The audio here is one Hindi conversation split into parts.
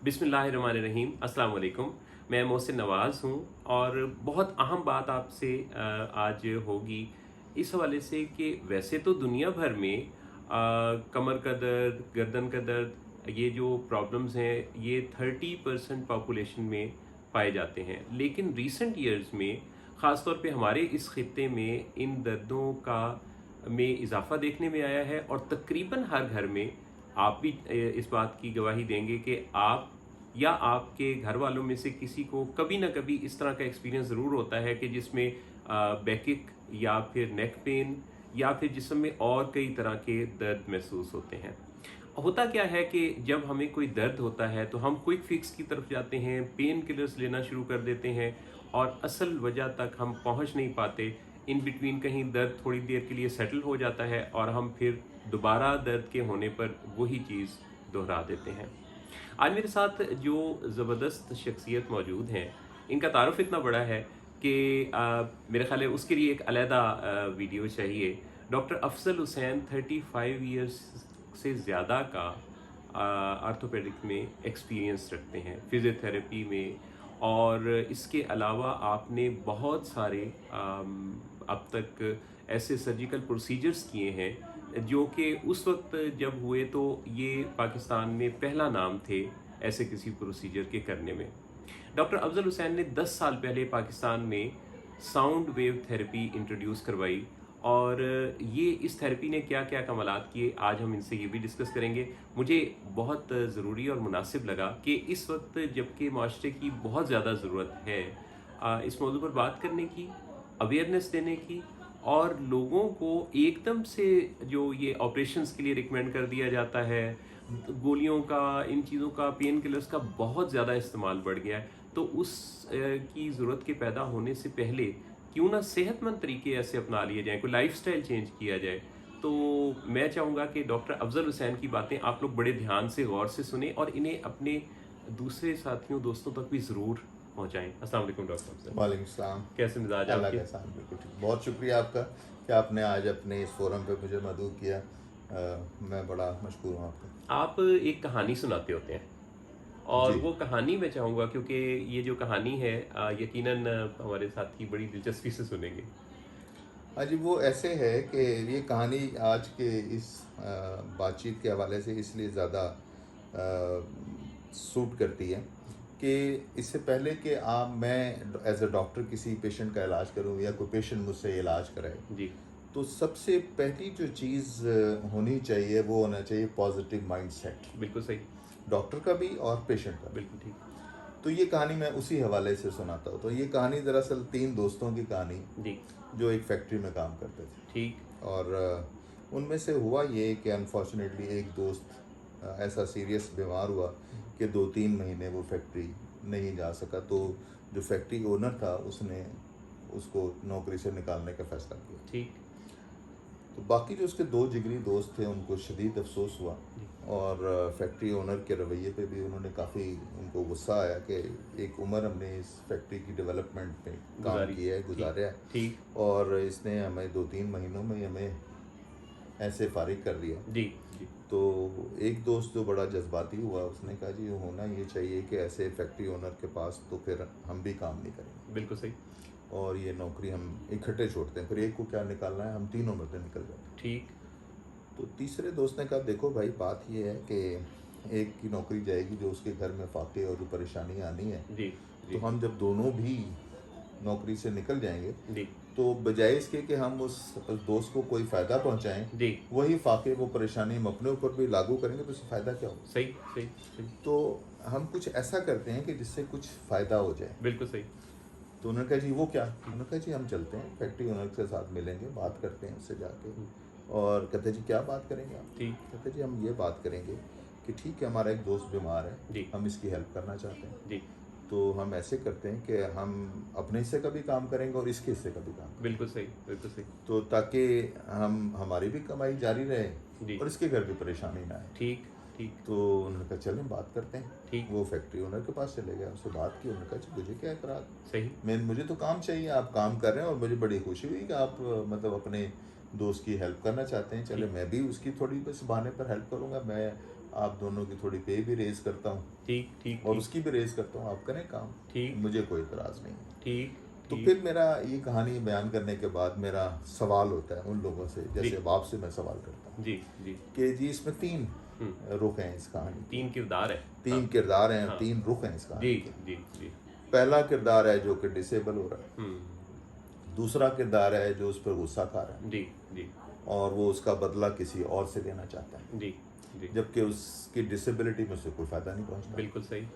बिस्मिल्लाहिर्रहमानिर्रहीम, अस्सलाम वालेकुम। मैं मोहसिन नवाज़ हूँ और बहुत अहम बात आपसे आज होगी इस हवाले से कि वैसे तो दुनिया भर में कमर का दर्द, गर्दन का दर्द, ये जो प्रॉब्लम्स हैं ये 30% पॉपुलेशन में पाए जाते हैं। लेकिन रीसेंट ईयर्स में ख़ास तौर पे हमारे इस खित्ते में इन दर्दों का में इजाफ़ा देखने में आया है और तकरीबन हर घर में आप भी इस बात की गवाही देंगे कि आप या आपके घर वालों में से किसी को कभी ना कभी इस तरह का एक्सपीरियंस ज़रूर होता है कि जिसमें बैकिक या फिर नेक पेन या फिर जिस्म में और कई तरह के दर्द महसूस होते हैं। होता क्या है कि जब हमें कोई दर्द होता है तो हम क्विक फिक्स की तरफ जाते हैं, पेन किलर्स लेना शुरू कर देते हैं और असल वजह तक हम पहुंच नहीं पाते। इन बिटवीन कहीं दर्द थोड़ी देर के लिए सेटल हो जाता है और हम फिर दोबारा दर्द के होने पर वही चीज़ दोहरा देते हैं। आज मेरे साथ जो ज़बरदस्त शख्सियत मौजूद हैं, इनका तारुफ इतना बड़ा है कि मेरे ख़्याल है उसके लिए एक अलहदा वीडियो चाहिए। डॉक्टर अफजल हुसैन 35 ईयर्स से ज़्यादा का आर्थोपेडिक में एक्सपीरियंस रखते हैं, फिज़ियोथेरेपी में, और इसके अलावा आपने बहुत सारे अब तक ऐसे सर्जिकल प्रोसीजर्स किए हैं जो कि उस वक्त जब हुए तो ये पाकिस्तान में पहला नाम थे ऐसे किसी प्रोसीजर के करने में। डॉक्टर अफजल हुसैन ने 10 साल पहले पाकिस्तान में साउंड वेव थेरेपी इंट्रोड्यूस करवाई और ये इस थेरेपी ने क्या क्या कमालात किए आज हम इनसे ये भी डिस्कस करेंगे। मुझे बहुत ज़रूरी और मुनासिब लगा कि इस वक्त जबकि माशरे की बहुत ज़्यादा ज़रूरत है इस मौजू पर बात करने की, अवेयरनेस देने की, और लोगों को एकदम से जो ये ऑपरेशंस के लिए रिकमेंड कर दिया जाता है, गोलियों का, इन चीज़ों का, पेन किलर्स का बहुत ज़्यादा इस्तेमाल बढ़ गया है, तो उस की ज़रूरत के पैदा होने से पहले क्यों ना सेहतमंद तरीके ऐसे अपना लिए जाएं, कोई लाइफस्टाइल चेंज किया जाए। तो मैं चाहूँगा कि डॉक्टर अफजल हुसैन की बातें आप लोग बड़े ध्यान से, गौर से सुने और इन्हें अपने दूसरे साथियों, दोस्तों तक भी ज़रूर पहुँचाएँ। अस्सलाम वालेकुम डॉक्टर अफजल। वालेकुम सलाम। कैसे मिजाज अल्लाह आपके? का एहसान, बिल्कुल ठीक। बहुत शुक्रिया आपका कि आपने आज अपने इस फोरम पे मुझे मदऊ किया। मैं बड़ा मशकूर हूँ आपका। आप एक कहानी सुनाते होते हैं और जी। वो कहानी मैं चाहूँगा, क्योंकि ये जो कहानी है यकीनन हमारे साथी बड़ी दिलचस्पी से सुनेंगे। हाँ जी, वो ऐसे है कि ये कहानी आज के इस बातचीत के हवाले से इसलिए ज़्यादा सूट करती है कि इससे पहले कि मैं एज अ डॉक्टर किसी पेशेंट का इलाज करूँ या कोई पेशेंट मुझसे इलाज कराए, जी। तो सबसे पहली जो चीज़ होनी चाहिए वो होना चाहिए पॉजिटिव माइंडसेट, बिल्कुल सही। डॉक्टर का भी और पेशेंट का भी। बिल्कुल ठीक। तो ये कहानी मैं उसी हवाले से सुनाता हूँ। तो ये कहानी दरअसल 3 दोस्तों की कहानी, जी। जो एक फैक्ट्री में काम करते थे। ठीक। और उनमें से हुआ ये कि अनफॉर्चुनेटली एक दोस्त ऐसा सीरियस बीमार हुआ कि 2-3 महीने वो फैक्ट्री नहीं जा सका। तो जो फैक्ट्री ओनर था उसने उसको नौकरी से निकालने का फ़ैसला किया। ठीक। तो बाकी जो उसके 2 जिगरी दोस्त थे उनको शदीद अफसोस हुआ जी। और फैक्ट्री ओनर के रवैये पे भी उन्होंने काफ़ी, उनको गुस्सा आया कि एक उम्र हमने इस फैक्ट्री की डेवलपमेंट में काम किया है, गुजारा है, ठीक। और इसने हमें 2-3 महीनों में हमें ऐसे फारिग कर दिया। जी। जी। तो एक दोस्त जो बड़ा जज्बाती हुआ उसने कहा जी होना ये चाहिए कि ऐसे फैक्ट्री ओनर के पास तो फिर हम भी काम नहीं करेंगे बिल्कुल सही। और ये नौकरी हम इकट्ठे छोड़ते हैं, फिर एक को क्या निकालना है, हम तीनों में से निकल जाते हैं। ठीक। तो तीसरे दोस्त ने कहा देखो भाई, बात ये है कि एक की नौकरी जाएगी जो उसके घर में फाके और जो परेशानी आनी है, जी। तो जी। हम जब दोनों भी नौकरी से निकल जाएंगे जी। तो बजाय इसके कि हम उस दोस्त को कोई फ़ायदा पहुंचाएं, जी। वही फाके वो परेशानी हम अपने ऊपर भी लागू करेंगे तो उससे फ़ायदा क्या होगा। सही। सही। सही। तो हम कुछ ऐसा करते हैं कि जिससे कुछ फ़ायदा हो जाए। बिल्कुल सही। तो उन्होंने कहा जी वो क्या, उन्होंने कहा जी हम चलते हैं फैक्ट्री ओनर के साथ मिलेंगे, बात करते हैं उससे जाके। और कहते जी क्या बात करेंगे आप। ठीक। कहते जी हम ये बात करेंगे कि ठीक है हमारा एक दोस्त बीमार है, जी। हम इसकी हेल्प करना चाहते हैं, जी। तो हम ऐसे करते हैं कि हम अपने हिस्से का भी काम करेंगे और इसके हिस्से का भी काम करेंगे, बिल्कुल सही। बिल्कुल सही। तो ताकि हम हमारी भी कमाई जारी रहे जी। और इसके घर भी परेशानी ना आए। ठीक। ठीक। तो उन्होंने कहा चलें बात करते हैं। ठीक। वो फैक्ट्री ओनर के पास चले गए, उससे बात की। उन्होंने कहा जी मुझे क्या एतराज़, सही। मुझे तो काम चाहिए, आप काम कर रहे हैं और मुझे बड़ी खुशी हुई कि आप मतलब अपने दोस्त की हेल्प करना चाहते हैं। चले ठीक। मैं भी उसकी थोड़ी बस बहाने पर हेल्प करूँगा, मैं आप दोनों की थोड़ी पे भी रेज करता हूँ ठीक ठीक और ठीक उसकी भी रेज करता हूँ, आप करें काम, ठीक मुझे कोई इतराज़ नहीं है। ठीक तो ठीक। फिर मेरा ये कहानी बयान करने के बाद मेरा सवाल होता है उन लोगों से, जी जैसे अब आपसे मैं सवाल करता हूँ जी जी। कि जी इसमें तीन हम्म। रुख हैं इस कहानी के, 3 किरदार है। हाँ। तीन किरदार हैं, हाँ। तीन रुख हैं इस जी कहानी के। जी जी। पहला किरदार है जो कि डिसेबल हो रहा है, हम्म। दूसरा किरदार है जो उस पर गुस्सा खा रहा है जी जी और वो उसका बदला किसी और से लेना चाहता है, जी जी। जबकि उसकी डिसेबिलिटी में उसे कोई फ़ायदा नहीं पहुंचता। बिल्कुल सही।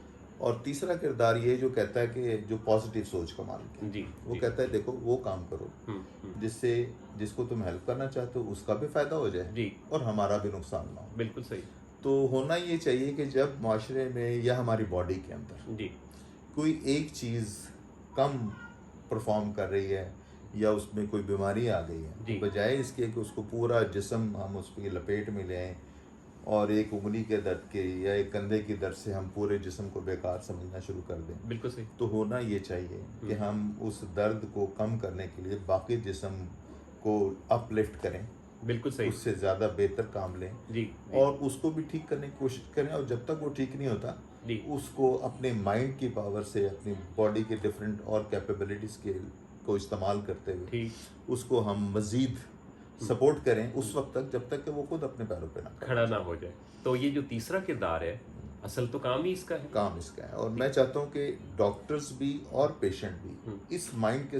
और तीसरा किरदार ये जो कहता है कि जो पॉजिटिव सोच का मालिक है, जी वो जी। कहता है देखो वो काम करो हम्म। जिससे जिसको तुम हेल्प करना चाहते हो उसका भी फ़ायदा हो जाए जी। और हमारा भी नुकसान ना हो। बिल्कुल सही। तो होना ये चाहिए कि जब माशरे में या हमारी बॉडी के अंदर जी कोई एक चीज़ कम परफॉर्म कर रही है या उसमें कोई बीमारी आ गई है, जी तो बजाय इसके कि उसको पूरा जिस्म हम उसकी लपेट में ले आएँ और एक उंगली के दर्द के या एक कंधे की दर्द से हम पूरे जिस्म को बेकार समझना शुरू कर दें, बिल्कुल सही। तो होना ये चाहिए कि हम उस दर्द को कम करने के लिए बाकी जिस्म को अपलिफ्ट करें, बिल्कुल सही। उससे ज़्यादा बेहतर काम लें जी जी और उसको भी ठीक करने की कोशिश करें। और जब तक वो ठीक नहीं होता, जी। उसको अपने माइंड की पावर से अपनी बॉडी के डिफरेंट और कैपेबिलिटीज़ के को इस्तेमाल करते हुए ठीक। उसको हम मज़ीद सपोर्ट करें उस वक्त तक जब तक कि वो खुद अपने पैरों पे ना खड़ा खड़ा ना हो जाए। तो ये जो तीसरा किरदार है, असल तो काम ही इसका है। काम इसका है। और मैं चाहता हूँ कि डॉक्टर्स भी और पेशेंट भी इस माइंड के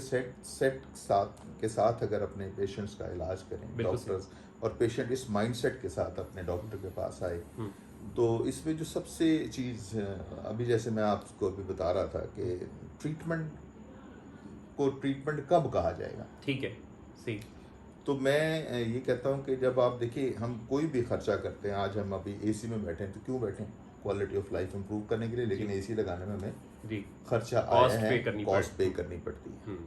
साथ अगर अपने पेशेंट्स का इलाज करें, बिल्कुल सही। डॉक्टर्स और पेशेंट इस माइंडसेट के साथ अपने डॉक्टर के पास आए, तो इसमें जो सबसे चीज़ अभी जैसे मैं आपको अभी बता रहा था कि ट्रीटमेंट कब कहा जाएगा, ठीक है। सही। तो मैं ये कहता हूँ कि जब आप देखिए हम कोई भी खर्चा करते हैं, आज हम अभी एसी में बैठे हैं तो क्यों बैठे हैं, क्वालिटी ऑफ लाइफ इंप्रूव करने के लिए, लेकिन जी एसी लगाने में हमें जी। खर्चा आया कॉस्ट है, पे करनी कॉस्ट पे पड़ती। करनी पड़ती है।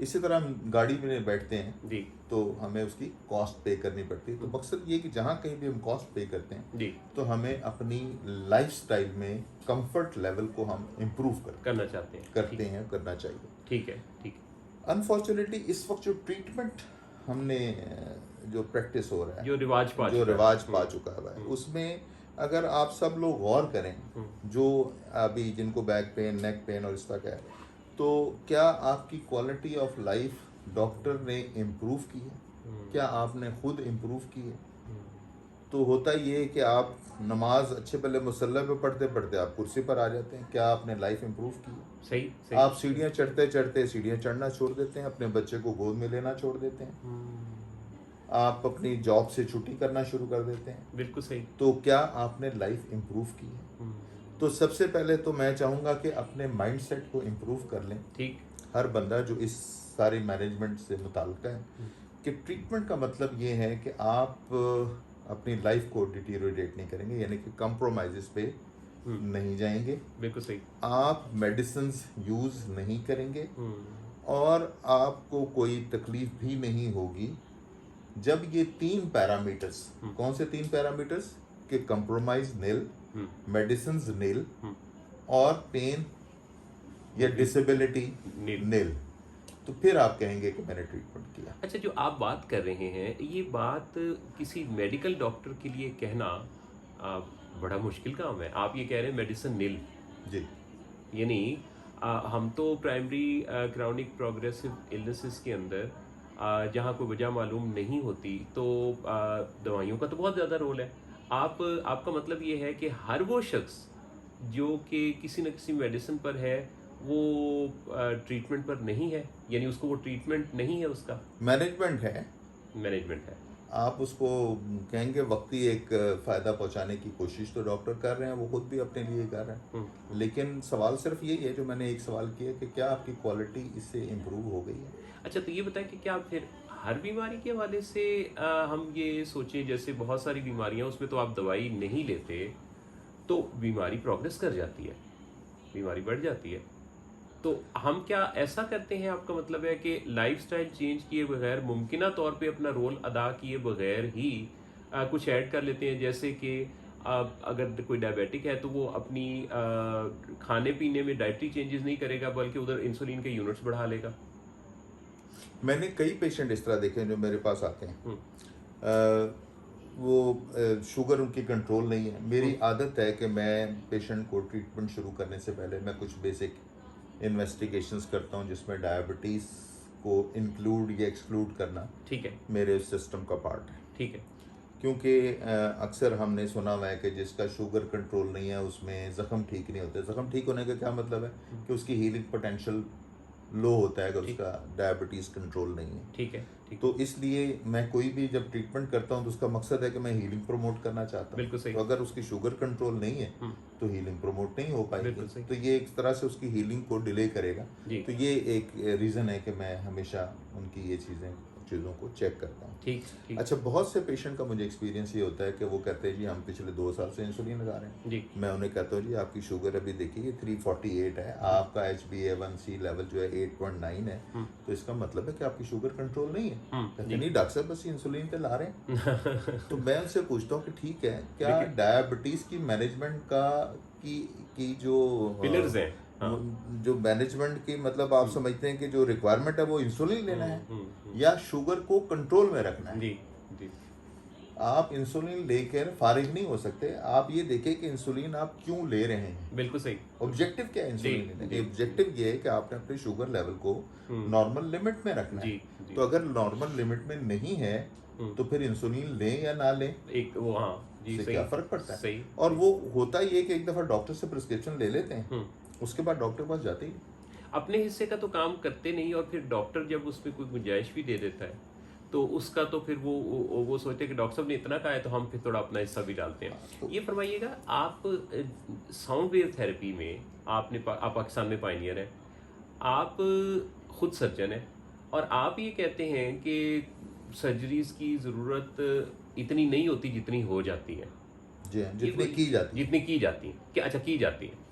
इसी तरह हम गाड़ी में बैठते हैं जी तो हमें उसकी कॉस्ट पे करनी पड़ती है। तो मकसद ये कि जहाँ कहीं भी हम कॉस्ट पे करते हैं जी। तो हमें अपनी लाइफस्टाइल में कंफर्ट लेवल को हम इम्प्रूव करना चाहते हैं। करते हैं, करना चाहिए। ठीक है ठीक है। अनफॉर्चुनेटली इस वक्त जो ट्रीटमेंट हमने जो प्रैक्टिस हो रहा है, जो रिवाज पा जो चुका है। रिवाज पा चुका है, उसमें अगर आप सब लोग गौर करें, जो अभी जिनको बैक पेन, नेक पेन और इस तरह का है, तो क्या आपकी क्वालिटी ऑफ लाइफ डॉक्टर ने इम्प्रूव की है? क्या आपने खुद इम्प्रूव की है? तो होता ये है कि आप नमाज अच्छे पहले मुसल्ला पे पढ़ते पढ़ते आप कुर्सी पर आ जाते हैं, क्या आपने लाइफ इम्प्रूव की है? सही सही। आप सीढ़ियाँ चढ़ते चढ़ते सीढ़ियाँ चढ़ना छोड़ देते हैं, अपने बच्चे को गोद में लेना छोड़ देते हैं, आप अपनी जॉब से छुट्टी करना शुरू कर देते हैं। बिल्कुल सही। तो क्या आपने लाइफ इम्प्रूव की है? तो सबसे पहले तो मैं चाहूँगा कि अपने माइंडसेट को इम्प्रूव कर लें। ठीक। हर बंदा जो इस सारी मैनेजमेंट से मुताल्लिक़ है कि ट्रीटमेंट का मतलब ये है कि आप अपनी लाइफ को डिटीरियोरेट नहीं करेंगे, यानी कि कंप्रोमाइज़ पे नहीं जाएंगे, बिल्कुल सही। आप मेडिसिन्स यूज़ नहीं करेंगे और आपको कोई तकलीफ भी नहीं होगी जब ये 3 पैरामीटर्स, कौन से 3 पैरामीटर्स कि कंप्रोमाइज नील, मेडिसिन्स नील और पेन या डिसेबिलिटी नील, तो फिर आप कहेंगे कि मैंने ट्रीटमेंट किया। अच्छा, जो आप बात कर रहे हैं, ये बात किसी मेडिकल डॉक्टर के लिए कहना बड़ा मुश्किल काम है। आप ये कह रहे हैं मेडिसिन नील जी, यानी हम तो प्राइमरी क्राउनिक प्रोग्रेसिव इलनेसेस के अंदर जहाँ कोई वजह मालूम नहीं होती तो दवाइयों का तो बहुत ज़्यादा रोल है। आपका मतलब ये है कि हर वो शख्स जो कि किसी न किसी मेडिसिन पर है वो ट्रीटमेंट पर नहीं है, यानी उसको वो ट्रीटमेंट नहीं है, उसका मैनेजमेंट है, मैनेजमेंट है। आप उसको कहेंगे वक्ती एक फ़ायदा पहुंचाने की कोशिश तो डॉक्टर कर रहे हैं, वो खुद भी अपने लिए कर रहे हैं, लेकिन सवाल सिर्फ यही है जो मैंने एक सवाल किया कि क्या आपकी क्वालिटी इससे इम्प्रूव हो गई है। अच्छा, तो ये बताएं कि क्या फिर हर बीमारी के हवाले से हम ये सोचें, जैसे बहुत सारी बीमारियां उसमें तो आप दवाई नहीं लेते तो बीमारी प्रोग्रेस कर जाती है, बीमारी बढ़ जाती है, तो हम क्या ऐसा करते हैं? आपका मतलब है कि लाइफस्टाइल चेंज किए बगैर, मुमकिना तौर पे अपना रोल अदा किए बगैर ही कुछ ऐड कर लेते हैं, जैसे कि अगर कोई डायबिटिक है तो वो अपनी खाने पीने में डाइटरी चेंजेस नहीं करेगा बल्कि उधर इंसुलिन के यूनिट्स बढ़ा लेगा। मैंने कई पेशेंट इस तरह देखे हैं जो मेरे पास आते हैं, वो शुगर उनकी कंट्रोल नहीं है। मेरी आदत है कि मैं पेशेंट को ट्रीटमेंट शुरू करने से पहले मैं कुछ बेसिक इन्वेस्टिगेशंस करता हूँ, जिसमें डायबिटीज़ को इंक्लूड या एक्सक्लूड करना ठीक है, मेरे सिस्टम का पार्ट है। ठीक है। क्योंकि अक्सर हमने सुना हुआ है कि जिसका शुगर कंट्रोल नहीं है उसमें ज़ख्म ठीक नहीं होते। ज़ख्म ठीक होने का क्या मतलब है कि उसकी हीलिंग पोटेंशियल लो होता है अगर ठीक। उसका डायबिटीज़ कंट्रोल नहीं है। ठीक है, ठीक। तो इसलिए मैं कोई भी जब ट्रीटमेंट करता हूँ तो उसका मकसद है कि मैं हीलिंग प्रमोट करना चाहता हूँ। बिल्कुल सही। तो अगर उसकी शुगर कंट्रोल नहीं है तो हीलिंग प्रमोट नहीं हो बिल्कुल सही। पाएगी, तो ये एक तरह से उसकी हीलिंग को डिले करेगा। जी। तो ये एक रीज़न है कि मैं हमेशा उनकी ये चीज़ों को चेक करता हूँ। ठीक, ठीक। अच्छा, बहुत से पेशेंट का मुझे एक्सपीरियंस ये होता है कि वो कहते हैं जी हम पिछले 2 साल से इंसुलिन लगा रहे हैं। जी। मैं उन्हें कहता हूँ जी आपकी शुगर अभी देखिए 348 है, आपका HbA1c लेवल जो है 8.9 है, तो इसका मतलब है कि आपकी शुगर कंट्रोल नहीं है। कहते जी। नहीं डॉक्टर साहब बस इंसुलिन पे ला रहे हैं। तो मैं उनसे पूछता हूँ कि ठीक है, क्या लेकिन डायबिटीज़ की मैनेजमेंट की जो पिलर्स हैं। हाँ। जो मैनेजमेंट की मतलब आप समझते हैं कि जो रिक्वायरमेंट है वो इंसुलिन लेना है या शुगर को कंट्रोल में रखना है? जी, जी। आप इंसुलिन लेकर फारिग नहीं हो सकते। आप ये देखें कि इंसुलिन आप क्यों ले रहे हैं। बिल्कुल सही। ऑब्जेक्टिव क्या है इंसुलिन जी, लेने जी। का? ऑब्जेक्टिव ये है कि आपने अपने शुगर लेवल को नॉर्मल लिमिट में रखना है। जी, जी। तो अगर नॉर्मल लिमिट में नहीं है तो फिर इंसुलिन लें या ना लें, एक वो, हाँ जी, इससे सही। क्या फ़र्क पड़ता है? सही, और सही। वो होता ये कि एक दफ़ा डॉक्टर से प्रिस्क्रिप्शन ले लेते हैं, उसके बाद डॉक्टर के पास जाते ही नहीं। अपने हिस्से का तो काम करते नहीं, और फिर डॉक्टर जब उसमें कोई गुंजाइश भी दे देता है तो उसका तो फिर वो सोचते हैं कि डॉक्टर साहब ने इतना कहा है तो हम फिर थोड़ा अपना हिस्सा भी डालते हैं। ये फरमाइएगा, आप साउंड वेव थेरेपी में आप पाकिस्तान में पायनियर हैं, आप खुद सर्जन हैं, और आप ये कहते हैं कि सर्जरीज की ज़रूरत इतनी नहीं होती जितनी हो जाती है। जी हाँ, ये जितनी कोई- की जाती है। जितनी की जाती है कि अच्छा की जाती है।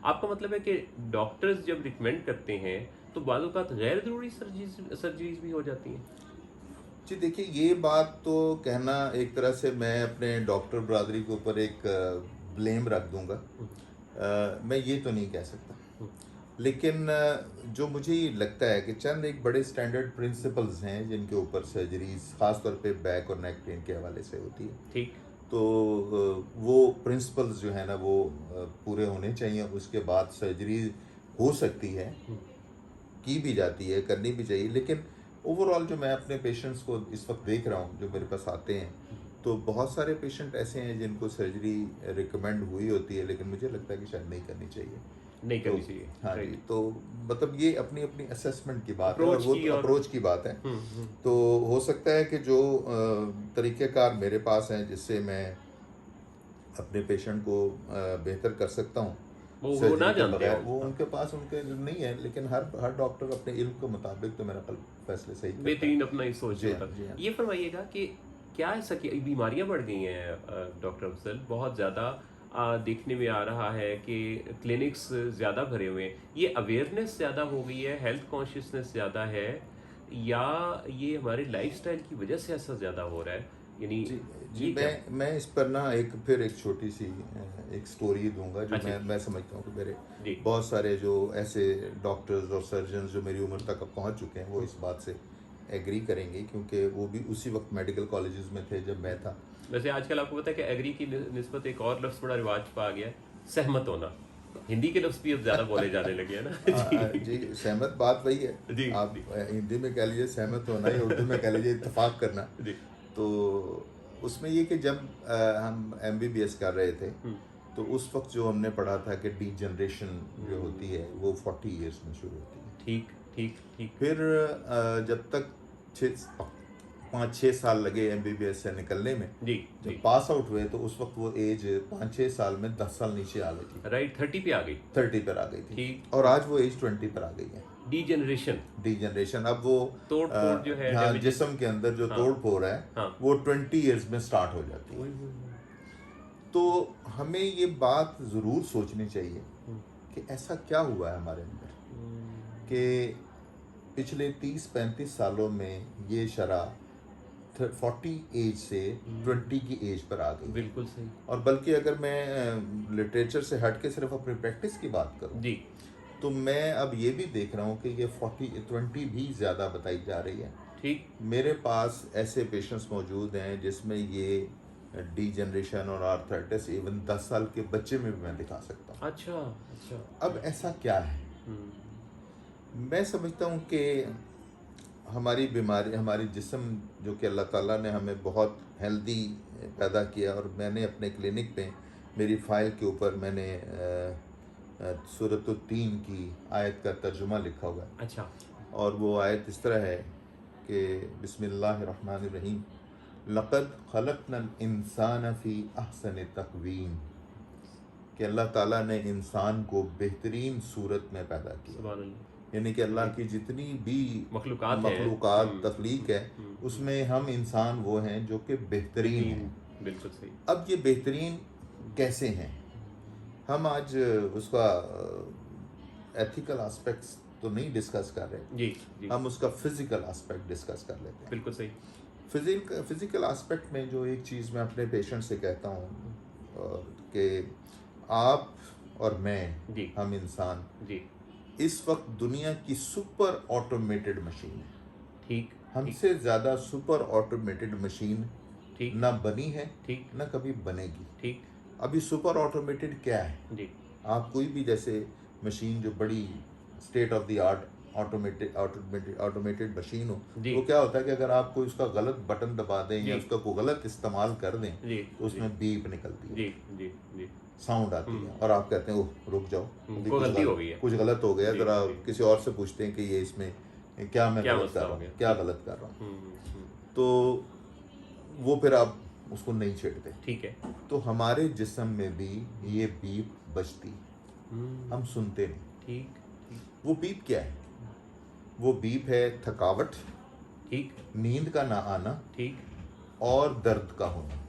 आपका मतलब है कि डॉक्टर्स जब रिकमेंड करते हैं तो बाज़ औक़ात गैर ज़रूरी सर्जरीज भी हो जाती हैं। जी देखिए, ये बात तो कहना एक तरह से मैं अपने डॉक्टर बरादरी के ऊपर एक ब्लेम रख दूंगा। मैं ये तो नहीं कह सकता, लेकिन जो मुझे ये लगता है कि चंद एक बड़े स्टैंडर्ड प्रिंसिपल्स हैं जिनके ऊपर सर्जरीज ख़ास तौर पे बैक और नेक पेन के हवाले से होती है। ठीक। तो वो प्रिंसिपल्स जो है ना वो पूरे होने चाहिए। उसके बाद सर्जरी हो सकती है, की भी जाती है, करनी भी चाहिए। लेकिन ओवरऑल जो मैं अपने पेशेंट्स को इस वक्त देख रहा हूँ जो मेरे पास आते हैं, तो बहुत सारे पेशेंट ऐसे हैं जिनको सर्जरी रिकमेंड हुई होती है, लेकिन मुझे लगता है कि शायद नहीं करनी चाहिए। नहीं तो करनी चाहिए। हाँ जी, राइट। तो मतलब ये अपनी अपनी असेसमेंट की बात है और अप्रोच वो की तो और अप्रोच की बात है। तो हो सकता है कि जो तरीक़ेकार मेरे पास हैं जिससे मैं अपने पेशेंट को बेहतर कर सकता हूँ वो ना सर्जरी के जानते बगैर, हो। वो उनके पास उनके नहीं है। लेकिन हर डॉक्टर अपने इल्म के मुताबिक तो मेरा फैसले सही करता है। बेहतरीन अपना ही सोच जी हाँ, होता जी हाँ। है। ये फरमाइएगा कि क्या ऐसा कि बीमारियां बढ़ गई हैं डॉक्टर अफजल, बहुत ज़्यादा देखने में आ रहा है कि क्लिनिक्स ज़्यादा भरे हुए हैं, ये अवेयरनेस ज़्यादा हो गई है, हेल्थ कॉन्शियसनेस ज़्यादा है, या ये हमारे लाइफस्टाइल की वजह से ऐसा ज़्यादा हो रहा है, यानी जी जी, ये क्या? मैं इस पर ना एक छोटी सी एक स्टोरी दूंगा जो अच्छा। मैं समझता हूँ कि मेरे जी। बहुत सारे जो ऐसे डॉक्टर्स और सर्जन्स जो मेरी उम्र तक अब पहुँच चुके हैं वो इस बात से एग्री करेंगे, क्योंकि वो भी उसी वक्त मेडिकल कॉलेजेस में थे जब मैं था। वैसे आजकल आपको पता है कि एग्री की निस्बत एक और लफ्ज़ बड़ा रिवाज पा गया है, सहमत होना। हिंदी के लफ्ज़ भी अब ज़्यादा बोले जाने लगे हैं ना। जी, सहमत बात वही है। जी, आप जी। हिंदी में कह लीजिए सहमत होना या उर्दू में कह लीजिए इत्तेफाक करना। जी। तो उसमें ये कि जब हम MBBS कर रहे थे तो उस वक्त जो हमने पढ़ा था कि डी जनरेशन जो होती है वो 40 ईयर्स में शुरू होती है। ठीक, ठीक, ठीक। फिर जब तक 5-6 साल लगे MBBS से निकलने में, जी, जब जी। पास आउट हुए तो उस वक्त वो एज 5-6 साल में 10 साल नीचे आ गई थी, राइट, 30 पे आ गई। 30 पर आ गई थी। ठीक। और आज वो एज 20 पर आ गई है। D generation. डी जनरेशन अब वो तोड़-फोड़ जो है, हाँ, damages। जिस्म के अंदर जो हाँ, तोड़ फोड़ है हाँ। वो 20 ईयर्स में स्टार्ट हो जाती है। तो हमें ये बात ज़रूर सोचनी चाहिए कि ऐसा क्या हुआ है हमारे अंदर कि पिछले 30-35 सालों में ये शरह 40 एज से 20 की एज पर आ गई। बिल्कुल सही। और बल्कि अगर मैं लिटरेचर से हट के सिर्फ अपनी प्रैक्टिस की बात करूं जी। तो मैं अब ये भी देख रहा हूँ कि ये 20 भी ज़्यादा बताई जा रही है। ठीक। मेरे पास ऐसे पेशेंट्स मौजूद हैं जिसमें ये डीजनरेशन और आर्थराइटिस इवन 10 साल के बच्चे में भी मैं दिखा सकता हूँ। अच्छा अच्छा। अब ऐसा क्या है? मैं समझता हूँ कि हमारी बीमारी, हमारी जिस्म जो कि अल्लाह ताला ने हमें बहुत हेल्दी पैदा किया, और मैंने अपने क्लिनिक पे मेरी फ़ाइल के ऊपर मैंने सूरत तीन की आयत का तर्जुमा लिखा हुआ है। अच्छा। और वो आयत इस तरह है कि बिस्मिल्लाहिर्रहमानिर्रहीम लक़द खलक़नल इंसान फ़ी अहसन तक़वीम, कि अल्लाह ताला ने इंसान को बेहतरीन सूरत में पैदा किया। सुभान अल्लाह। यानी कि अल्लाह की जितनी भी मखलूक़ात हैं, मखलूक़ात तख्लीक है, उसमें हम इंसान वो हैं जो कि बेहतरीन हैं। बिल्कुल सही। अब ये बेहतरीन कैसे हैं? हम आज उसका एथिकल एस्पेक्ट्स तो नहीं डिस्कस कर रहे, जी जी। हम उसका फिज़िकल एस्पेक्ट डिस्कस कर लेते हैं। बिल्कुल सही। फिज़िकल एस्पेक्ट में जो एक चीज़ मैं अपने पेशेंट से कहता हूँ कि आप और मैं, जी हम इंसान जी। इस वक्त दुनिया की सुपर ऑटोमेटेड मशीन है। ठीक ठीक हमसे ज़्यादा सुपर ऑटोमेटेड मशीन ठीक ना बनी है, ठीक ना कभी बनेगी। ठीक। अभी सुपर ऑटोमेटेड क्या है? जी आप कोई भी जैसे मशीन जो बड़ी state of the art automated machine हो, जी तो क्या होता है कि अगर आप कोई उसका गलत बटन दबा दें या जी उसका कोई गलत इस्तेमाल कर दें, जी तो उसमें बीप निकलती है, जी जी जी। साउंड आती है, और आप कहते हैं ओह रुक जाओ, अभी कोई गलती हो गई है। कुछ गलत हो गया, जी ज़रा जी। किसी और से पूछते हैं कि ये इसमें क्या मैं क्या गलत मसला कर हो रहा गया? हूँ, क्या जी। गलत कर रहा हूँ। हम्म। तो वो फिर आप उसको नहीं छेड़ते। ठीक है। तो हमारे जिस्म में भी ये बीप बजती, हम सुनते नहीं। ठीक ठीक वो बीप क्या है? वो बीप है थकावट, ठीक नींद का ना आना, ठीक। और दर्द का होना।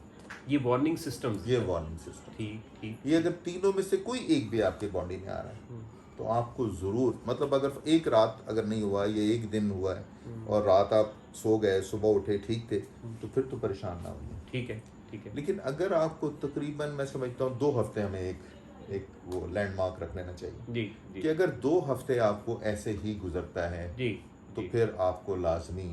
ये वार्निंग सिस्टम्स। ये वार्निंग सिस्टम। ठीक ठीक। ये अगर तीनों में से कोई एक भी आपके बॉडी में आ रहा है, तो आपको ज़रूर, मतलब अगर एक रात अगर नहीं हुआ, ये एक दिन हुआ है और रात आप सो गए, सुबह उठे ठीक थे, तो फिर तो परेशान ना होइए। ठीक है ठीक है। लेकिन अगर आपको तकरीबन, मैं समझता हूँ 2 हफ्ते, हमें एक वो लैंडमार्क रख लेना चाहिए जी जी कि अगर 2 हफ्ते आपको ऐसे ही गुजरता है, जी तो जी। फिर आपको लाजमी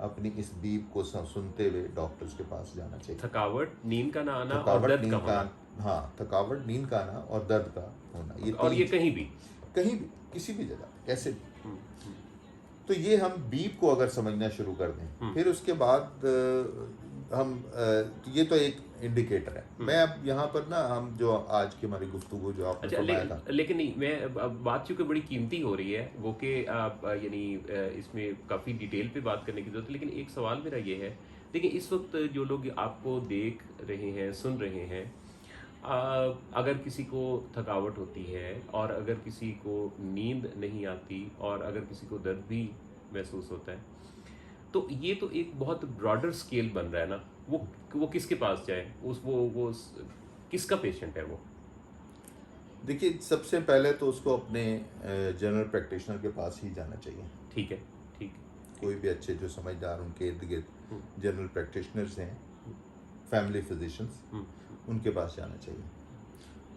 अपनी इस बीप को सुनते हुए डॉक्टर्स के पास जाना चाहिए। थकावट, नींद का ना आना और थकावट, दर्द का नींद का, होना। हाँ, थकावट, नींद का आना और दर्द का होना, ये और ये 3 कहीं भी। कहीं भी, किसी भी जगह, कैसे भी। हम्म, तो ये हम बीप को अगर समझना शुरू कर दें, फिर उसके बाद ये तो एक इंडिकेटर है। मैं अब यहाँ पर ना, हम जो आज की हमारी गुफ्तगू जो आपने अच्छा। फरमाया था, लेकिन नहीं, मैं अब बात चूंकि बड़ी कीमती हो रही है, वो कि आप यानी इसमें काफ़ी डिटेल पे बात करने की जरूरत है, लेकिन एक सवाल मेरा ये है। देखिए, इस वक्त जो लोग आपको देख रहे हैं, सुन रहे हैं, अगर किसी को थकावट होती है, और अगर किसी को नींद नहीं आती, और अगर किसी को दर्द भी महसूस होता है, तो ये तो एक बहुत ब्रॉडर स्केल बन रहा है ना। वो किसके पास जाए? किसका पेशेंट है वो? देखिए, सबसे पहले तो उसको अपने जनरल प्रैक्टिशनर के पास ही जाना चाहिए। ठीक है ठीक। कोई भी अच्छे जो समझदार उनके इर्द गिर्द जनरल प्रैक्टिशनर्स हैं, फैमिली फिजिशियंस, उनके पास जाना चाहिए।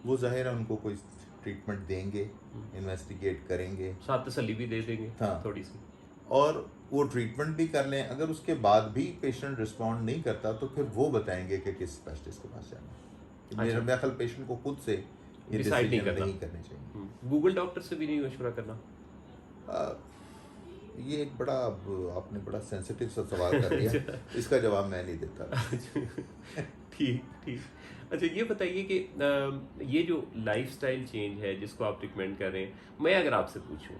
वो ज़ाहिर है उनको कोई ट्रीटमेंट देंगे, इन्वेस्टिगेट करेंगे, साथ तसल्ली भी दे देंगे। हाँ, थोड़ी सी। और वो ट्रीटमेंट भी कर लें। अगर उसके बाद भी पेशेंट रिस्पॉन्ड नहीं करता, तो फिर वो बताएंगे कि किस स्पेशलिस्ट के पास जाना है। मेरा ख्याल पेशेंट को खुद से ये डिसाइड डिसीजन नहीं करनी चाहिए। गूगल डॉक्टर से भी नहीं मशवरा करना। ये एक बड़ा, आपने बड़ा सेंसिटिव सा सवाल कर दिया, इसका जवाब मैं नहीं देता। ठीक ठीक। अच्छा, ये बताइए कि ये जो लाइफस्टाइल चेंज है जिसको आप रिकमेंड कर रहे हैं, मैं अगर आपसे पूछूं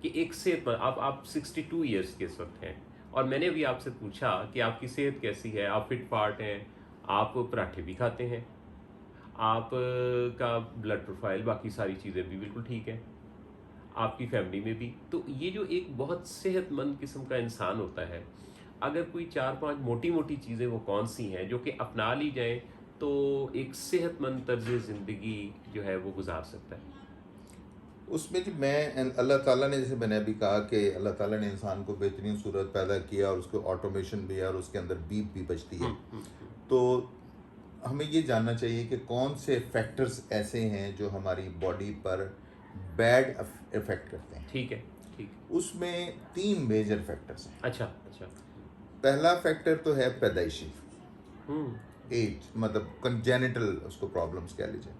कि एक सेहत पर, आप 62 ईयर्स के इस वक्त हैं, और मैंने भी आपसे पूछा कि आपकी सेहत कैसी है, आप फिट फाट हैं, आप पराठे भी खाते हैं, आप का ब्लड प्रोफाइल, बाकी सारी चीज़ें भी बिल्कुल ठीक है, आपकी फैमिली में भी, तो ये जो एक बहुत सेहतमंद किस्म का इंसान होता है, अगर कोई 4-5 मोटी मोटी चीज़ें वो कौन सी हैं जो कि अपना ली जाएं, तो एक सेहतमंद तर्ज ज़िंदगी जो है वो गुजार सकता है? उसमें जी, मैं, अल्लाह ताला ने, जैसे मैंने अभी कहा कि अल्लाह ताला ने इंसान को बेहतरीन सूरत पैदा किया, और उसको ऑटोमेशन भी है, और उसके अंदर बीप भी बजती है। तो हमें ये जानना चाहिए कि कौन से फैक्टर्स ऐसे हैं जो हमारी बॉडी पर बैड इफेक्ट करते हैं। ठीक है ठीक। उसमें 3 मेजर फैक्टर्स हैं। अच्छा अच्छा। पहला फैक्टर तो है पैदाइशी। एज, मतलब कंजेनिटल उसको प्रॉब्लम्स कह लीजिए,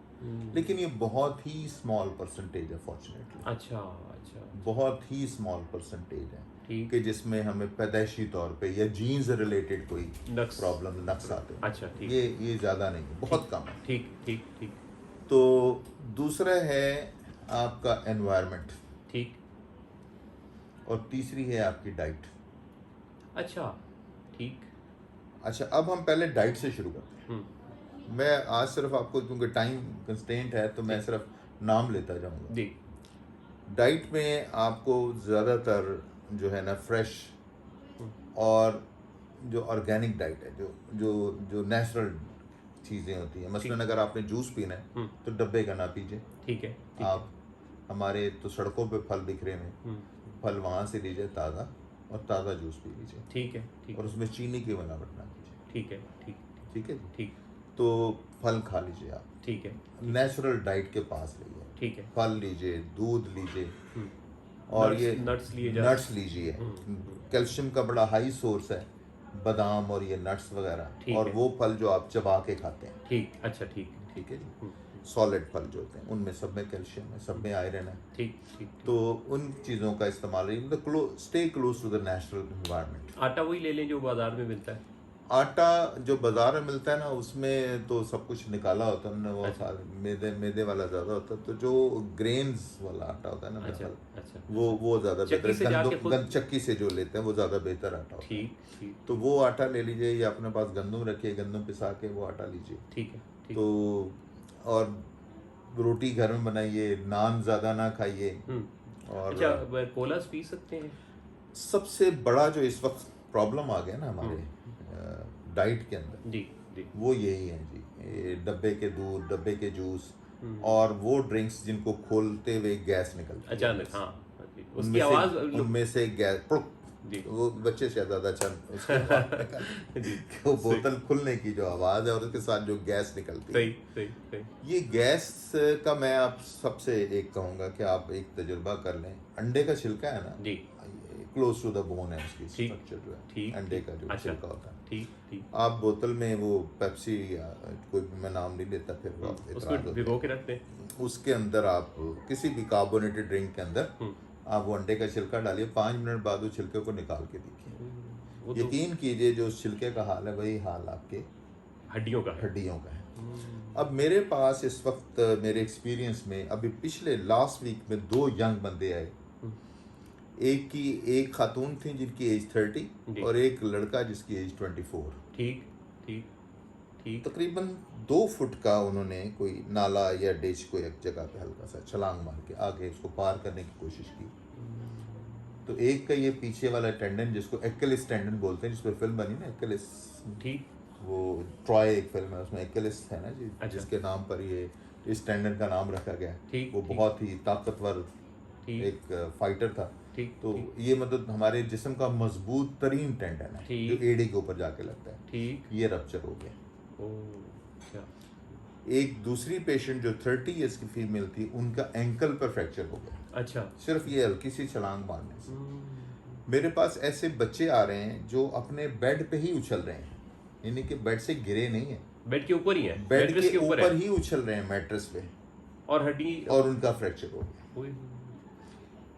लेकिन ये बहुत ही स्मॉल परसेंटेज है फॉर्चुनेटली, अच्छा अच्छा बहुत ही स्मॉल परसेंटेज है ठीक कि जिसमें हमें पैदाइशी तौर पे या जीन्स रिलेटेड कोई नक्स प्रॉब्लम नक्स आते हैं। अच्छा ठीक ये ज़्यादा नहीं है, बहुत कम है। ठीक ठीक ठीक तो दूसरा है आपका एनवायरनमेंट, ठीक और तीसरी है आपकी डाइट। अच्छा ठीक अच्छा, अब हम पहले डाइट से शुरू करते हैं। मैं आज सिर्फ आपको, क्योंकि टाइम कंस्ट्रेंट है, तो मैं ठीक। सिर्फ नाम लेता जाऊंगा। जी डाइट में आपको ज़्यादातर जो है ना फ्रेश और जो ऑर्गेनिक डाइट है, जो जो जो नेचुरल चीज़ें होती हैं, मसलन अगर आपने जूस पीना है तो डब्बे का ना पीजिए। ठीक है आप हमारे तो सड़कों पे फल बिखरे हुए, फल वहाँ से लीजिए ताज़ा, और ताज़ा जूस पी लीजिए, ठीक है ठीक और उसमें चीनी की मिलावट ना कीजिए। ठीक है ठीक ठीक है जी? ठीक तो फल खा लीजिए आप, ठीक है नेचुरल डाइट के पास रहिए, ठीक है फल लीजिए, दूध लीजिए, और ये नट्स लिए जा नट्स लीजिए। कैल्शियम का बड़ा हाई सोर्स है बादाम और ये नट्स वगैरह, ठीक और है। वो फल जो आप चबा के खाते हैं, ठीक अच्छा ठीक ठीक है जी, सॉलिड फल जो होते हैं उनमें सब में कैल्शियम है, सब में आयरन है। ठीक ठीक तो उन चीज़ों का इस्तेमाल रही, मतलब stay close to the natural environment. आटा वही ले लें जो बाजार में मिलता है। आटा जो बाजार में मिलता है ना, उसमें तो सब कुछ निकाला होता है ना, वो अच्छा। मैदे मैदे वाला ज़्यादा होता है। तो जो ग्रेन्स वाला आटा होता है ना, अच्छा मेरा अच्छा वो ज़्यादा चक्की बेहतर से है। जाके खुद चक्की से जो लेते हैं वो ज़्यादा बेहतर आटा होता है। ठीक ठीक तो वो आटा ले लीजिए, या अपने पास गंदम रखिए, गंदम पिसा के वो आटा लीजिए। ठीक है ठीक तो और रोटी घर में बनाइए, नान ज़्यादा ना खाइए। और अच्छा कोलास पी सकते हैं। सबसे बड़ा जो इस वक्त प्रॉब्लम आ गया ना हमारे डाइट के अंदर, जी जी वो यही है जी, ये डब्बे के दूध, डब्बे के जूस, और वो ड्रिंक्स जिनको खोलते हुए गैस निकलती है अचानक हाँ जी, उसकी उनमें से आवाज उनमें से गैस जी वो बच्चे से ज़्यादा अच्छा उसकी आवाज़ निकलती है। जी वो बोतल खुलने की जो आवाज़ है और उसके साथ जो गैस निकलती है, सही सही सही ये गैस का मैं आप सबसे एक कहूँगा कि आप एक तजुर्बा कर लें। अंडे का छिलका है ना, जी क्लोज टू द बोन है उसकी ठीक स्ट्रक्चर जो है, ठीक अंडे का जो अच्छा छिलका होता है। ठीक ठीक आप बोतल में वो पेप्सी या कोई भी, मैं नाम नहीं लेता, फिर वो आप उसको इतराज़ होते भिगो हैं। के रखते हैं। उसके अंदर आप किसी भी कार्बोनेटेड ड्रिंक के अंदर आप वो अंडे का छिलका डालिए, 5 मिनट बाद वो छिलके को निकाल के देखिए, वो तो यकीन कीजिए जो उस छिलके का हाल है वही हाल आपके हड्डियों का है। हड्डियों का है। अब मेरे पास इस वक्त मेरे एक्सपीरियंस में अभी पिछले लास्ट वीक में 2 यंग बंदे आए। एक खातून थी जिनकी एज 30 और एक लड़का जिसकी एज 24। ठीक ठीक ठीक तकरीबन 2 फुट का उन्होंने कोई नाला या डिच को एक जगह पे हल्का सा छलांग मार के आगे उसको पार करने की कोशिश की। तो एक का ये पीछे वाला टेंडन, जिसको एक्किलिस टेंडन बोलते हैं, जिस पर फिल्म बनी ना एक्किलिस, ठीक वो ट्रॉय एक फिल्म है, उसमें एक्किलिस है ना जी, अच्छा। जिसके नाम पर ये इस टेंडन का नाम रखा गया। ठीक, वो ठीक। बहुत ही ताकतवर ठीक एक फाइटर था। ठीक तो ठीक ये मतलब हमारे जिस्म का मजबूत तरीन टेंडन है, ठीक। जो एड़ी के ऊपर जाके लगता है। ठीक ये रप्चर हो गया। ओ अच्छा एक दूसरी पेशेंट जो 30 ईयर्स की फीमेल थी, उनका एंकल पर फ्रैक्चर हो गया, अच्छा सिर्फ ये हल्की सी छलांग मारने से। मेरे पास ऐसे बच्चे आ रहे हैं जो अपने बेड पे ही उछल रहे हैं, यानी कि बेड से गिरे नहीं है, बेड के ऊपर ही है, बेड मैट्रेस के ऊपर ऊपर है ही उछल रहे हैं मैट्रेस पे, और हड्डी और उनका फ्रैक्चर हो गया। ओए,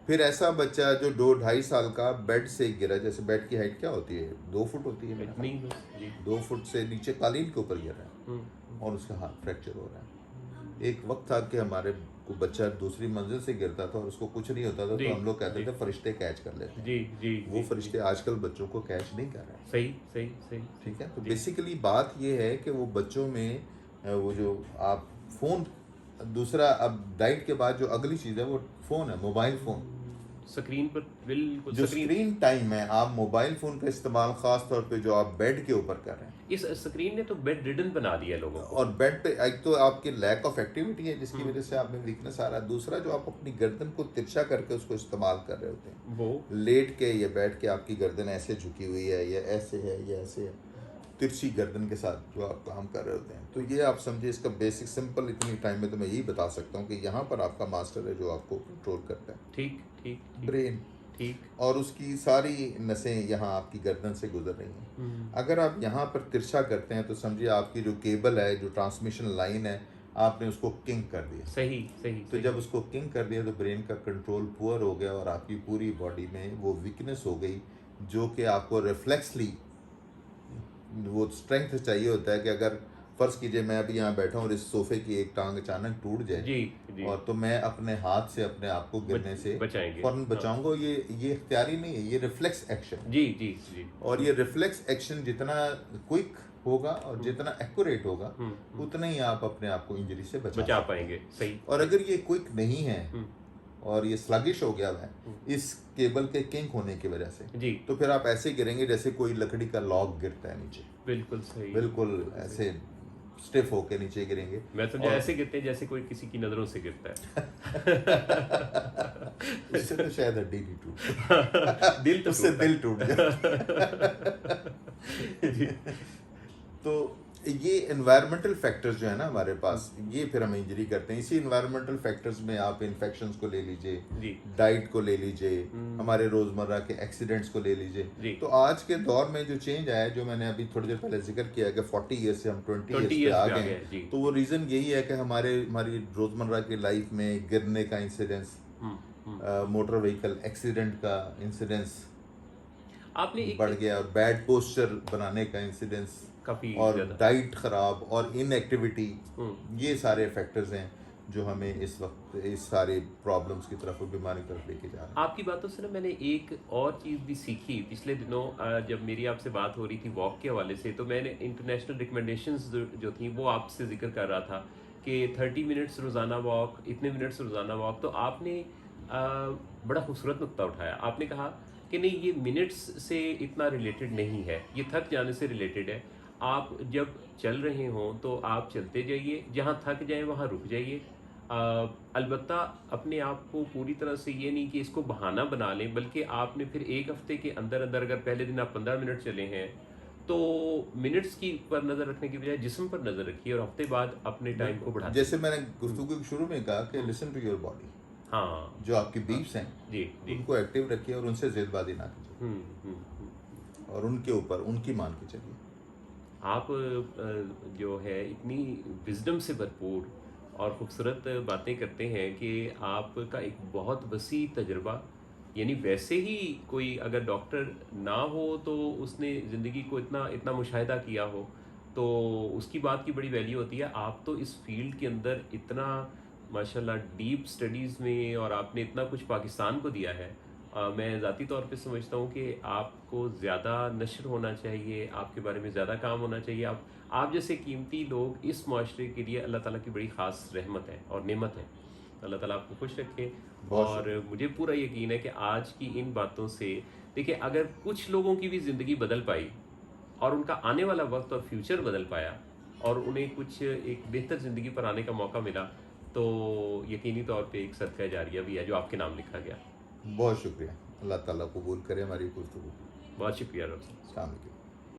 फिर ऐसा बच्चा जो 2-2.5 साल का बेड से गिरा, जैसे बेड की हाइट क्या होती है, 2 फुट होती है मेरे ख्याल नहीं में। बस जी 2 फुट से नीचे कालीन के ऊपर गिर रहा है और उसका हाथ फ्रैक्चर हो रहा है। एक वक्त था कि हमारे को बच्चा दूसरी मंजिल से गिरता था और उसको कुछ नहीं होता था, जी, तो हम लोग कहते जी। थे फरिश्ते कैच कर लेते हैं। जी जी वो जी, फरिश्ते आजकल बच्चों को कैच नहीं कर रहे हैं। सही सही सही ठीक है, तो जी। बेसिकली बात ये है कि वो बच्चों में वो जो आप फ़ोन, दूसरा अब डाइट के बाद जो अगली चीज़ है वो फ़ोन है, मोबाइल फ़ोन। स्क्रीन पर बिल्कुल जो स्क्रीन टाइम है, आप मोबाइल फ़ोन का इस्तेमाल ख़ास तौर पे जो आप बेड के ऊपर कर रहे हैं, इस स्क्रीन ने तो बेड रिडन बना दिया लोगों को। और बेड पे एक तो आपकी लैक ऑफ एक्टिविटी है जिसकी वजह से आप में वीकनेस आ रहा है, दूसरा जो आप अपनी गर्दन को तिरछा करके उसको इस्तेमाल कर रहे होते हैं, वो लेट के या बैठ के आपकी गर्दन ऐसे झुकी हुई है या ऐसे है या ऐसे है, तिरछी गर्दन के साथ जो आप काम कर रहे होते हैं। तो ये आप समझिए इसका बेसिक सिंपल इतनी टाइम में तो मैं यही बता सकता हूँ कि यहाँ पर आपका मास्टर है जो आपको कंट्रोल करता है, ठीक ठीक ठीक ब्रेन। ठीक। और उसकी सारी नसें यहाँ आपकी गर्दन से गुजर रही हैं। अगर आप यहाँ पर तिरछा करते हैं तो समझिए आपकी जो केबल है, जो ट्रांसमिशन लाइन है, आपने उसको किंक कर दिया। सही सही तो सही। जब उसको किंक कर दिया तो ब्रेन का कंट्रोल पुअर हो गया और आपकी पूरी बॉडी में वो वीकनेस हो गई, जो कि आपको रिफ्लेक्सली वो स्ट्रेंथ चाहिए होता है कि अगर फर्ज कीजिए मैं अभी यहाँ बैठा हूँ और इस सोफे की एक टांग अचानक टूट जाए, जी जी। और तो मैं अपने हाथ से अपने आप को गिरने से बचाएंगे। फौरन हाँ। बचाऊंगा। ये इख्तियारी नहीं है, ये रिफ्लेक्स एक्शन है। जी जी जी। और ये रिफ्लेक्स एक्शन जितना क्विक होगा और जितना एक्यूरेट होगा, उतना ही आप अपने आप को इंजरी से बचा बचा सकते हैं। पाएंगे। सही। और अगर ये क्विक नहीं है और ये स्लगिश हो गया है इस केबल के किंक होने की वजह से, जी। तो फिर आप ऐसे गिरेंगे जैसे कोई लकड़ी का लॉग गिरता है नीचे। बिल्कुल सही। बिल्कुल ऐसे स्टिफ होके नीचे गिरेंगे। मैं समझा और ऐसे गिरते हैं जैसे कोई किसी की नजरों से गिरता है। उससे तो शायद हड्डी नहीं टूट दिल तो उससे टूटता दिल टूट गया। है। जी तो ये एनवायरमेंटल फैक्टर्स जो है ना हमारे पास, ये फिर हमें इंजरी करते हैं। इसी एनवायरमेंटल फैक्टर्स में आप इन्फेक्शंस को ले लीजिए, जी डाइट को ले लीजिए, हमारे रोजमर्रा के एक्सीडेंट्स को ले जी। लीजिए। तो आज के दौर में जो चेंज आया है, जो मैंने अभी थोड़ी देर पहले जिक्र किया कि 40 ईयर्स से हम 20 ईयर्स पे आ गए हैं, जी। तो वो रीज़न यही है कि हमारी रोजमर्रा की लाइफ में गिरने का इंसिडेंस, मोटर व्हीकल एक्सीडेंट का इंसिडेंस आपने एक बढ़ गया, और बैड पोस्चर बनाने का इंसिडेंस, काफी और ज्यादा। डाइट खराब और इनएक्टिविटी, ये सारे फैक्टर्स हैं जो हमें इस वक्त इस सारी प्रॉब्लम्स की तरफ और बीमारी की तरफ लेके जा रहे हैं। आपकी बातों से ना मैंने एक और चीज़ भी सीखी पिछले दिनों, जब मेरी आपसे बात हो रही थी वॉक के हवाले से, तो मैंने इंटरनेशनल रिकमेंडेशंस जो थी वो आपसे जिक्र कर रहा था कि 30 मिनट्स रोज़ाना वॉक, इतने मिनट्स रोज़ाना वॉक। तो आपने बड़ा खूबसूरत नुक्ता उठाया। आपने कहा कि नहीं, ये मिनट्स से इतना रिलेटेड नहीं है, ये थक जाने से रिलेटेड है। आप जब चल रहे हों तो आप चलते जाइए, जहाँ थक जाएं वहाँ रुक जाइए। अलबत्ता अपने आप को पूरी तरह से ये नहीं कि इसको बहाना बना लें, बल्कि आपने फिर एक हफ्ते के अंदर अंदर, अगर पहले दिन आप 15 मिनट चले हैं तो मिनट्स की पर नज़र रखने की बजाय जिस्म पर नज़र रखिए, और हफ्ते बाद अपने टाइम को बढ़ा। जैसे मैंने गुफ्तगू के शुरू में कहा कि लिसन टू योर बॉडी, हाँ जो आपकी बीप्स हैं जी जी। उनको एक्टिव रखिए और उनसे जिदबाजी ना कीजिए, और उनके ऊपर उनकी मान के चलिए। आप जो है इतनी विजडम से भरपूर और ख़ूबसूरत बातें करते हैं कि आपका एक बहुत वसी तजर्बा, यानी वैसे ही कोई अगर डॉक्टर ना हो तो उसने ज़िंदगी को इतना इतना मुशाहिदा किया हो तो उसकी बात की बड़ी वैल्यू होती है। आप तो इस फील्ड के अंदर इतना माशाल्लाह डीप स्टडीज़ में, और आपने इतना कुछ पाकिस्तान को दिया है। मैं ज़ाती तौर पे समझता हूँ कि आपको ज़्यादा नशर होना चाहिए, आपके बारे में ज़्यादा काम होना चाहिए। आप जैसे कीमती लोग इस माशरे के लिए अल्लाह ताला की बड़ी ख़ास रहमत है और नेमत है। अल्लाह ताला आपको खुश रखे। और मुझे पूरा यकीन है कि आज की इन बातों से, देखिए, अगर कुछ लोगों की भी ज़िंदगी बदल पाई और उनका आने वाला वक्त और फ्यूचर बदल पाया और उन्हें कुछ एक बेहतर ज़िंदगी पर आने का मौका मिला, तो यकीनी तौर पे एक सदका जारिया भी है जो आपके नाम लिखा गया। बहुत शुक्रिया, अल्लाह ताला कबूल करे हमारी गुफ्तगू। बहुत शुक्रिया रब साहब। अस्सलाम वालेकुम।